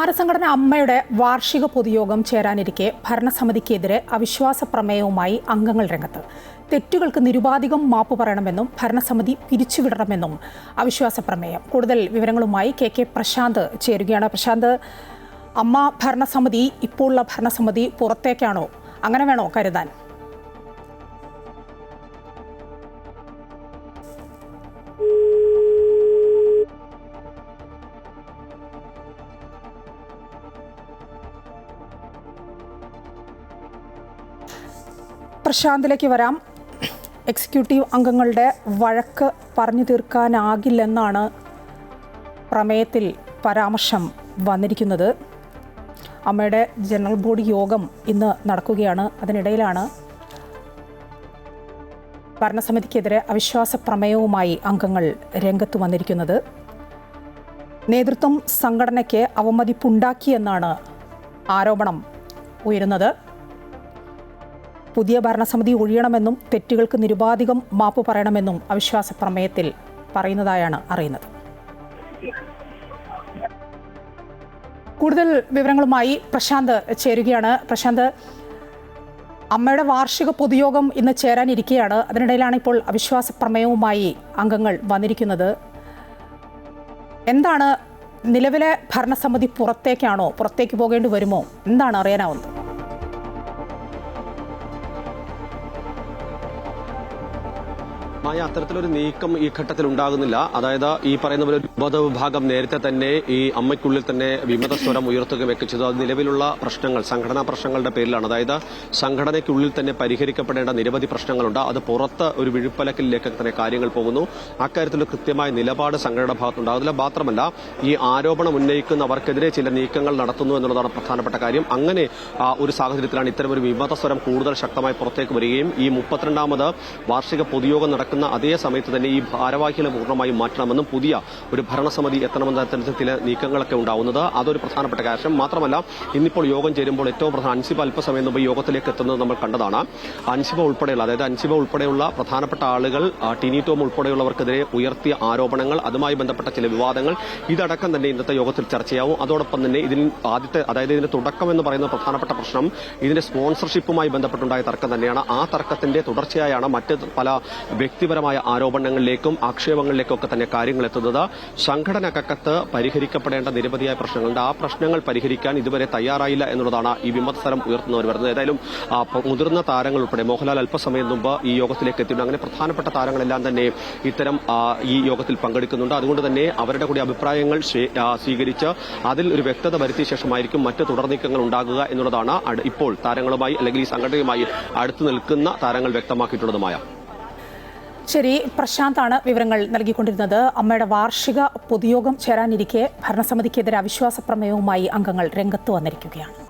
താരസംഘടന അമ്മയുടെ വാർഷിക പൊതുയോഗം ചേരാനിരിക്കെ ഭരണസമിതിക്കെതിരെ അവിശ്വാസ പ്രമേയവുമായി അംഗങ്ങൾ രംഗത്ത്. തെറ്റുകൾക്ക് നിരുപാധികം മാപ്പ് പറയണമെന്നും ഭരണസമിതി പിരിച്ചുവിടണമെന്നും അവിശ്വാസ പ്രമേയം. കൂടുതൽ വിവരങ്ങളുമായി കെ പ്രശാന്ത് ചേരുകയാണ്. പ്രശാന്ത്, അമ്മ ഭരണസമിതി ഇപ്പോഴുള്ള ഭരണസമിതി പുറത്തേക്കാണോ? അങ്ങനെ വേണോ കരുതാൻ? പ്രശാന്തിലേക്ക് വരാം. എക്സിക്യൂട്ടീവ് അംഗങ്ങളുടെ വഴക്ക് പറഞ്ഞു തീർക്കാനാകില്ലെന്നാണ് പ്രമേയത്തിൽ പരാമർശം വന്നിരിക്കുന്നത്. അമ്മയുടെ ജനറൽ ബോഡി യോഗം ഇന്ന് നടക്കുകയാണ്. അതിനിടയിലാണ് ഭരണസമിതിക്കെതിരെ അവിശ്വാസ പ്രമേയവുമായി അംഗങ്ങൾ രംഗത്ത് വന്നിരിക്കുന്നത്. നേതൃത്വം സംഘടനയ്ക്ക് അവമതിപ്പുണ്ടാക്കിയെന്നാണ് ആരോപണം ഉയരുന്നത്. പുതിയ ഭരണസമിതി ഒഴിയണമെന്നും തെറ്റുകൾക്ക് നിരുപാധികം മാപ്പ് പറയണമെന്നും അവിശ്വാസ പ്രമേയത്തിൽ പറയുന്നതായാണ് അറിയുന്നത്. കൂടുതൽ വിവരങ്ങളുമായി പ്രശാന്ത് ചേരുകയാണ്. പ്രശാന്ത്, അമ്മയുടെ വാർഷിക പൊതുയോഗം ഇന്ന് ചേരാനിരിക്കുകയാണ്. അതിനിടയിലാണ് ഇപ്പോൾ അവിശ്വാസ പ്രമേയവുമായി അംഗങ്ങൾ വന്നിരിക്കുന്നത്. എന്താണ് നിലവിലെ ഭരണസമിതി പുറത്തേക്കാണോ? പുറത്തേക്ക് പോകേണ്ടി വരുമോ? എന്താണ് അറിയാനാവുന്നത്? അത്തരത്തിലൊരു നീക്കം ഈ ഘട്ടത്തിൽ ഉണ്ടാകുന്നില്ല. അതായത് ഈ പറയുന്ന പോലെ വിഭാഗം നേരത്തെ തന്നെ ഈ അമ്മയ്ക്കുള്ളിൽ തന്നെ വിമത സ്വരം ഉയർത്തുകയൊക്കെ ചെയ്തു. അത് നിലവിലുള്ള പ്രശ്നങ്ങൾ, സംഘടനാ പ്രശ്നങ്ങളുടെ പേരിലാണ്. അതായത് സംഘടനയ്ക്കുള്ളിൽ തന്നെ പരിഹരിക്കപ്പെടേണ്ട നിരവധി പ്രശ്നങ്ങളുണ്ട്. അത് പുറത്ത് ഒരു വിഴുപ്പലക്കിലേക്ക് തന്നെ കാര്യങ്ങൾ പോകുന്നു. അക്കാര്യത്തിൽ കൃത്യമായ നിലപാട് സംഘടന ഭാഗത്തുണ്ടാകുന്നില്ല. മാത്രമല്ല, ഈ ആരോപണം ഉന്നയിക്കുന്നവർക്കെതിരെ ചില നീക്കങ്ങൾ നടത്തുന്നു എന്നുള്ളതാണ് പ്രധാനപ്പെട്ട കാര്യം. അങ്ങനെ ഒരു സാഹചര്യത്തിലാണ് ഇത്തരമൊരു വിമത സ്വരം കൂടുതൽ ശക്തമായി പുറത്തേക്ക് വരികയും ഈ 32ാമത് വാർഷിക പൊതുയോഗം നടക്കുന്ന അതേ സമയത്ത് തന്നെ ഈ ഭാരവാഹികളെ പൂർണ്ണമായും മാറ്റണമെന്നും പുതിയ ഒരു ഭരണസമിതി എത്തണമെന്ന തരത്തിൽ ചില നീക്കങ്ങളൊക്കെ ഉണ്ടാവുന്നത്. അതൊരു പ്രധാനപ്പെട്ട കാര്യം. മാത്രമല്ല, ഇന്നിപ്പോൾ യോഗം ചേരുമ്പോൾ ഏറ്റവും പ്രധാന അൻസിബ അല്പസമയം മുമ്പ് യോഗത്തിലേക്ക് എത്തുന്നത് നമ്മൾ കണ്ടതാണ്. അൻസിബ ഉൾപ്പെടെയുള്ള പ്രധാനപ്പെട്ട ആളുകൾ, ടിനി ടോം ഉൾപ്പെടെയുള്ളവർക്കെതിരെ ഉയർത്തിയ ആരോപണങ്ങൾ, അതുമായി ബന്ധപ്പെട്ട ചില വിവാദങ്ങൾ, ഇതടക്കം തന്നെ ഇന്നത്തെ യോഗത്തിൽ ചർച്ചയാവും. അതോടൊപ്പം തന്നെ ഇതിന്റെ തുടക്കം എന്ന് പറയുന്ന പ്രധാനപ്പെട്ട പ്രശ്നം ഇതിന്റെ സ്പോൺസർഷിപ്പുമായി ബന്ധപ്പെട്ടുണ്ടായ തർക്കം തന്നെയാണ്. ആ തർക്കത്തിന്റെ തുടർച്ചയായാണ് മറ്റ് പല വ്യക്തിപരമായ ആരോപണങ്ങളിലേക്കും ആക്ഷേപങ്ങളിലേക്കും ഒക്കെ തന്നെ കാര്യങ്ങൾ എത്തുന്നത്. സംഘടനക്കകത്ത് പരിഹരിക്കപ്പെടേണ്ട നിരവധിയായ പ്രശ്നങ്ങളുണ്ട്. ആ പ്രശ്നങ്ങൾ പരിഹരിക്കാൻ ഇതുവരെ തയ്യാറായില്ല എന്നുള്ളതാണ് ഈ വിമതസ്ഥരം ഉയർത്തുന്നവർ വരുന്നത്. ഏതായാലും മുതിർന്ന താരങ്ങൾ ഉൾപ്പെടെ മോഹൻലാൽ അല്പസമയം മുമ്പ് ഈ യോഗത്തിലേക്ക് എത്തിയിട്ടുണ്ട്. അങ്ങനെ പ്രധാനപ്പെട്ട താരങ്ങളെല്ലാം തന്നെ ഇത്തരം ഈ യോഗത്തിൽ പങ്കെടുക്കുന്നുണ്ട്. അതുകൊണ്ട് തന്നെ അവരുടെ കൂടി അഭിപ്രായങ്ങൾ സ്വീകരിച്ച് അതിൽ ഒരു വ്യക്തത വരുത്തിയ ശേഷമായിരിക്കും മറ്റ് തുടർ നീക്കങ്ങൾ ഉണ്ടാകുക എന്നുള്ളതാണ് ഇപ്പോൾ താരങ്ങളുമായി അല്ലെങ്കിൽ ഈ സംഘടനയുമായി അടുത്തു നിൽക്കുന്ന താരങ്ങൾ വ്യക്തമാക്കിയിട്ടുള്ളതുമായ. ശരി, പ്രശാന്താണ് വിവരങ്ങൾ നൽകിക്കൊണ്ടിരുന്നത്. അമ്മയുടെ വാർഷിക പൊതുയോഗം ചേരാനിരിക്കെ ഭരണസമിതിക്കെതിരെ അവിശ്വാസ പ്രമേയവുമായി അംഗങ്ങൾ രംഗത്ത് വന്നിരിക്കുകയാണ്.